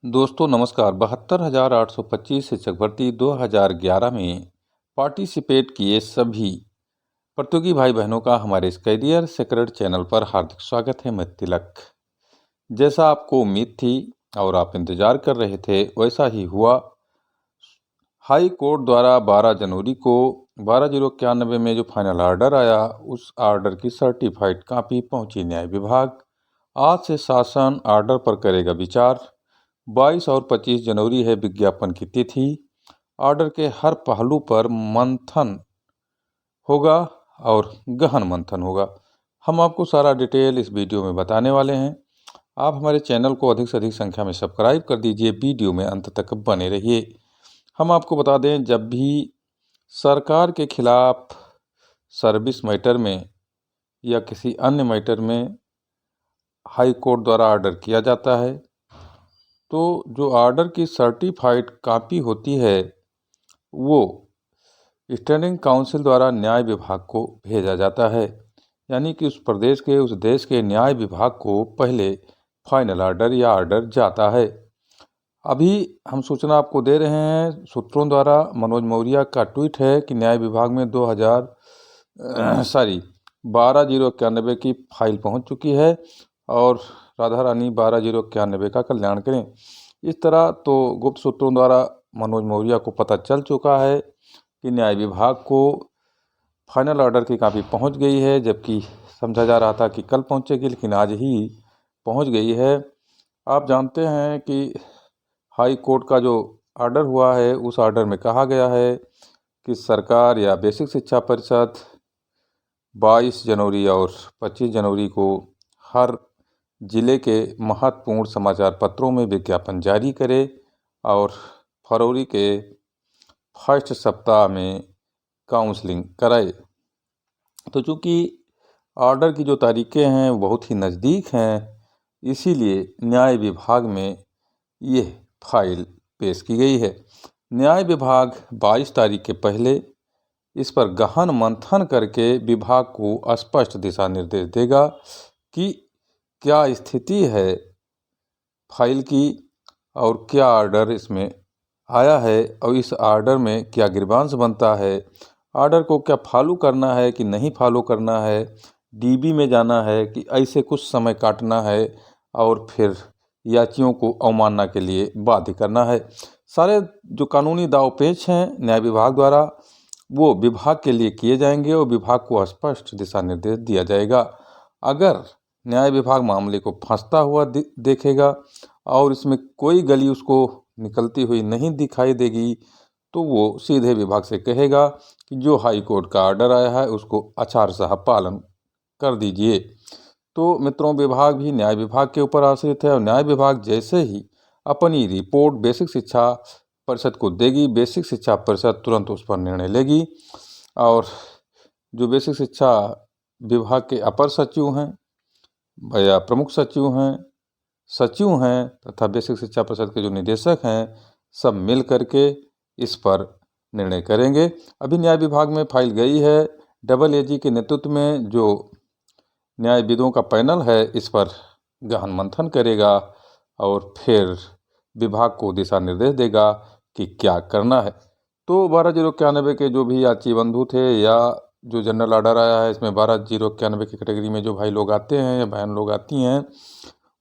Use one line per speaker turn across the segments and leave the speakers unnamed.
दोस्तों नमस्कार। 72,825 शिक्षक भर्ती 2011 में पार्टिसिपेट किए सभी प्रतियोगी भाई बहनों का हमारे इस करियर सीक्रेट चैनल पर हार्दिक स्वागत है। मैं तिलक। जैसा आपको उम्मीद थी और आप इंतजार कर रहे थे वैसा ही हुआ। हाई कोर्ट द्वारा 12 जनवरी को 12/091 में जो फाइनल ऑर्डर आया, उस ऑर्डर की सर्टिफाइड कॉपी पहुंची न्याय विभाग। आज से शासन ऑर्डर पर करेगा विचार। 22 और 25 जनवरी है विज्ञापन की तिथि। ऑर्डर के हर पहलू पर मंथन होगा और गहन मंथन होगा। हम आपको सारा डिटेल इस वीडियो में बताने वाले हैं। आप हमारे चैनल को अधिक से अधिक संख्या में सब्सक्राइब कर दीजिए। वीडियो में अंत तक बने रहिए। हम आपको बता दें, जब भी सरकार के खिलाफ सर्विस मैटर में या किसी अन्य मैटर में हाई कोर्ट द्वारा ऑर्डर किया जाता है, तो जो ऑर्डर की सर्टिफाइड कॉपी होती है वो स्टैंडिंग काउंसिल द्वारा न्याय विभाग को भेजा जाता है। यानी कि उस प्रदेश के, उस देश के न्याय विभाग को पहले फाइनल ऑर्डर या ऑर्डर जाता है। अभी हम सूचना आपको दे रहे हैं सूत्रों द्वारा। मनोज मौर्य का ट्वीट है कि न्याय विभाग में 12/091 की फाइल पहुंच चुकी है और राधा रानी 12/091 का कल्याण करें। इस तरह तो गुप्त सूत्रों द्वारा मनोज मौर्य को पता चल चुका है कि न्याय विभाग को फाइनल ऑर्डर की कॉपी पहुंच गई है, जबकि समझा जा रहा था कि कल पहुंचेगी, लेकिन आज ही पहुंच गई है। आप जानते हैं कि हाई कोर्ट का जो ऑर्डर हुआ है, उस ऑर्डर में कहा गया है कि सरकार या बेसिक शिक्षा परिषद 22 जनवरी और 25 जनवरी को हर जिले के महत्वपूर्ण समाचार पत्रों में विज्ञापन जारी करे और फरवरी के फर्स्ट सप्ताह में काउंसलिंग कराए। तो चूँकि ऑर्डर की जो तारीखें हैं वो बहुत ही नज़दीक हैं, इसीलिए न्याय विभाग में ये फाइल पेश की गई है। न्याय विभाग 22 तारीख के पहले इस पर गहन मंथन करके विभाग को स्पष्ट दिशा निर्देश देगा कि क्या स्थिति है फाइल की और क्या ऑर्डर इसमें आया है और इस ऑर्डर में क्या ग्रीवांस बनता है, ऑर्डर को क्या फॉलो करना है कि नहीं फॉलो करना है, डीबी में जाना है कि ऐसे कुछ समय काटना है और फिर याचियों को अवमानना के लिए बाध्य करना है। सारे जो कानूनी दावपेच हैं न्याय विभाग द्वारा वो विभाग के लिए किए जाएंगे और विभाग को स्पष्ट दिशा निर्देश दिया जाएगा। अगर न्याय विभाग मामले को फंसता हुआ देखेगा और इसमें कोई गली उसको निकलती हुई नहीं दिखाई देगी, तो वो सीधे विभाग से कहेगा कि जो हाई कोर्ट का ऑर्डर आया है उसको आचारसंहिता पालन कर दीजिए। तो मित्रों, विभाग भी न्याय विभाग के ऊपर आश्रित है और न्याय विभाग जैसे ही अपनी रिपोर्ट बेसिक शिक्षा परिषद को देगी, बेसिक शिक्षा परिषद तुरंत उस पर निर्णय लेगी और जो बेसिक शिक्षा विभाग के अपर सचिव हैं या प्रमुख सचिव हैं तथा बेसिक शिक्षा परिषद के जो निदेशक हैं, सब मिल करके इस पर निर्णय करेंगे। अभी न्याय विभाग में फाइल गई है। डबल एजी के नेतृत्व में जो न्यायविदों का पैनल है इस पर गहन मंथन करेगा और फिर विभाग को दिशा निर्देश देगा कि क्या करना है। तो 12/091 के जो भी याची बंधु थे या जो जनरल ऑर्डर आया है, इसमें 12/091 की कैटेगरी में जो भाई लोग आते हैं या बहन लोग आती हैं,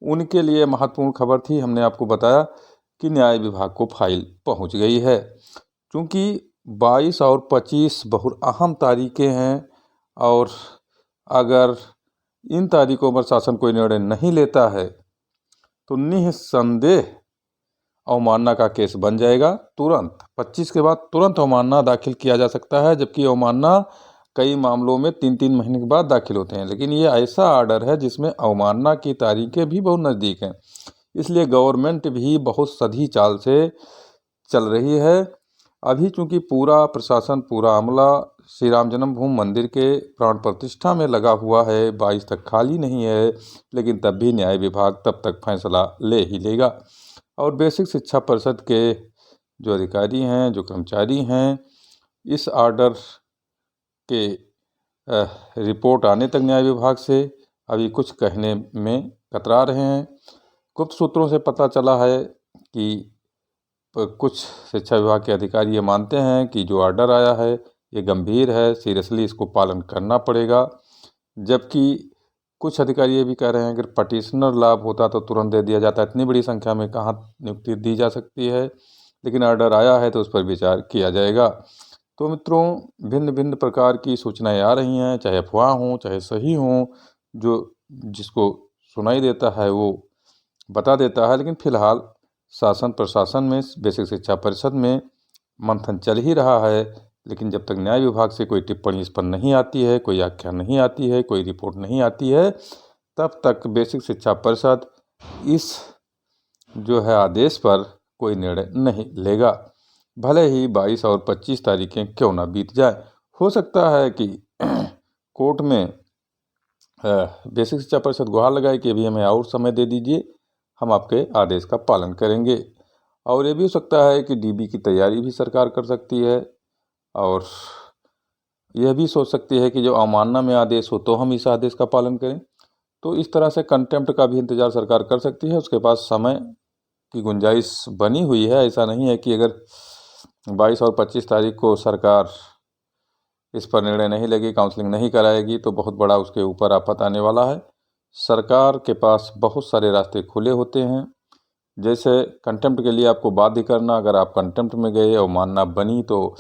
उनके लिए महत्वपूर्ण खबर थी। हमने आपको बताया कि न्याय विभाग को फाइल पहुंच गई है। क्योंकि 22 और 25 बहुत अहम तारीखें हैं और अगर इन तारीखों पर शासन कोई निर्णय नहीं लेता है तो निस्संदेह अवमानना का केस बन जाएगा। तुरंत 25 के बाद तुरंत अवमानना दाखिल किया जा सकता है, जबकि अवमानना कई मामलों में 3-3 महीने के बाद दाखिल होते हैं। लेकिन ये ऐसा ऑर्डर है जिसमें अवमानना की तारीखें भी बहुत नज़दीक हैं, इसलिए गवर्नमेंट भी बहुत सधी चाल से चल रही है। अभी चूँकि पूरा प्रशासन, पूरा अमला श्री राम जन्मभूमि मंदिर के प्राण प्रतिष्ठा में लगा हुआ है, 22 तक खाली नहीं है, लेकिन तब भी न्याय विभाग तब तक फैसला ले ही लेगा। और बेसिक शिक्षा परिषद के जो अधिकारी हैं, जो कर्मचारी हैं, इस ऑर्डर के रिपोर्ट आने तक न्याय विभाग से अभी कुछ कहने में कतरा रहे हैं। गुप्त सूत्रों से पता चला है कि कुछ शिक्षा विभाग के अधिकारी ये मानते हैं कि जो ऑर्डर आया है ये गंभीर है, सीरियसली इसको पालन करना पड़ेगा। जबकि कुछ अधिकारी ये भी कह रहे हैं अगर पटिशनर लाभ होता तो तुरंत दे दिया जाता, इतनी बड़ी संख्या में कहाँ नियुक्ति दी जा सकती है, लेकिन ऑर्डर आया है तो उस पर विचार किया जाएगा। तो मित्रों, भिन्न भिन्न प्रकार की सूचनाएं आ रही हैं, चाहे अफवाह हों चाहे सही हों, जो जिसको सुनाई देता है वो बता देता है। लेकिन फिलहाल शासन प्रशासन में, बेसिक शिक्षा परिषद में मंथन चल ही रहा है, लेकिन जब तक न्याय विभाग से कोई टिप्पणी इस पर नहीं आती है, कोई आख्या नहीं आती है, कोई रिपोर्ट नहीं आती है, तब तक बेसिक शिक्षा परिषद इस जो है आदेश पर कोई निर्णय नहीं लेगा, भले ही 22 और 25 तारीखें क्यों ना बीत जाए। हो सकता है कि कोर्ट में बेसिक शिक्षा परिषद गुहार लगाए कि अभी हमें और समय दे दीजिए, हम आपके आदेश का पालन करेंगे। और ये भी हो सकता है कि डीबी की तैयारी भी सरकार कर सकती है, और यह भी सोच सकती है कि जो अवमानना में आदेश हो तो हम इस आदेश का पालन करें। तो इस तरह से कंटेम्प्ट का भी इंतजार सरकार कर सकती है, उसके पास समय की गुंजाइश बनी हुई है। ऐसा नहीं है कि अगर 22 और 25 तारीख को सरकार इस पर निर्णय नहीं लेगी, काउंसलिंग नहीं कराएगी, तो बहुत बड़ा उसके ऊपर आफत आने वाला है। सरकार के पास बहुत सारे रास्ते खुले होते हैं, जैसे कंटेम्प्ट के लिए आपको बाध्य करना, अगर आप कंटेम्प्ट में गए और मानना बनी तो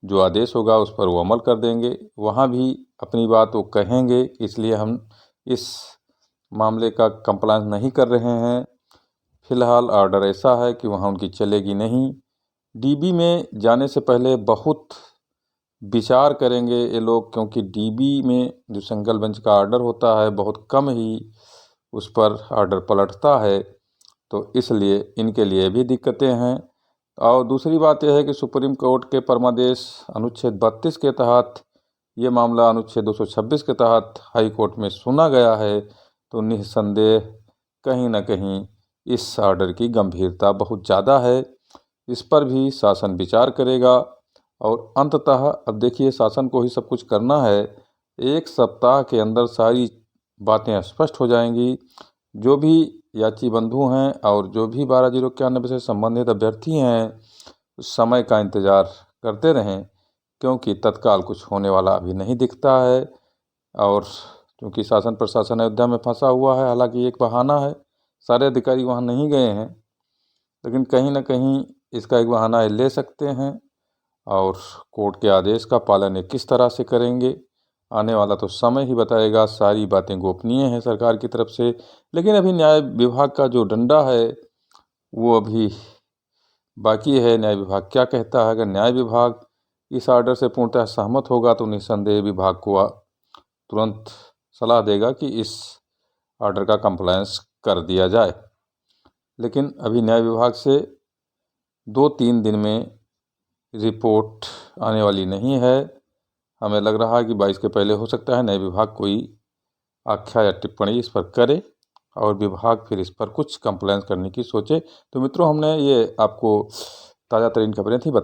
जो आदेश होगा उस पर वो अमल कर देंगे, वहाँ भी अपनी बात वो कहेंगे, इसलिए हम इस मामले का कंप्लायंस नहीं कर रहे हैं। फिलहाल ऑर्डर ऐसा है कि वहाँ उनकी चलेगी नहीं। डीबी में जाने से पहले बहुत विचार करेंगे ये लोग, क्योंकि डीबी में जो सिंगल बेंच का ऑर्डर होता है बहुत कम ही उस पर ऑर्डर पलटता है, तो इसलिए इनके लिए भी दिक्कतें हैं। और दूसरी बात यह है कि सुप्रीम कोर्ट के परमादेश अनुच्छेद 32 के तहत ये मामला अनुच्छेद 226 के तहत हाई कोर्ट में सुना गया है, तो निस्संदेह कहीं ना कहीं इस ऑर्डर की गंभीरता बहुत ज़्यादा है, इस पर भी शासन विचार करेगा। और अंततः अब देखिए, शासन को ही सब कुछ करना है, 1 सप्ताह के अंदर सारी बातें स्पष्ट हो जाएंगी। जो भी याची बंधु हैं और जो भी 12/091 से संबंधित अभ्यर्थी हैं, उस समय का इंतज़ार करते रहें, क्योंकि तत्काल कुछ होने वाला अभी नहीं दिखता है। और क्योंकि शासन प्रशासन अयोध्या में फंसा हुआ है, हालांकि एक बहाना है, सारे अधिकारी वहां नहीं गए हैं, लेकिन कहीं ना कहीं इसका एक बहाना ले सकते हैं। और कोर्ट के आदेश का पालन ये किस तरह से करेंगे, आने वाला तो समय ही बताएगा। सारी बातें गोपनीय हैं सरकार की तरफ से, लेकिन अभी न्याय विभाग का जो डंडा है वो अभी बाकी है। न्याय विभाग क्या कहता है, अगर न्याय विभाग इस ऑर्डर से पूर्णतः सहमत होगा तो निस्संदेह विभाग को तुरंत सलाह देगा कि इस ऑर्डर का कंप्लायंस कर दिया जाए। लेकिन अभी न्याय विभाग से 2-3 दिन में रिपोर्ट आने वाली नहीं है। हमें लग रहा है कि 22 के पहले हो सकता है न्याय विभाग कोई आख्या या टिप्पणी इस पर करे और विभाग फिर इस पर कुछ कंप्लायंस करने की सोचे। तो मित्रों, हमने ये आपको ताज़ा तरीन खबरें थी बता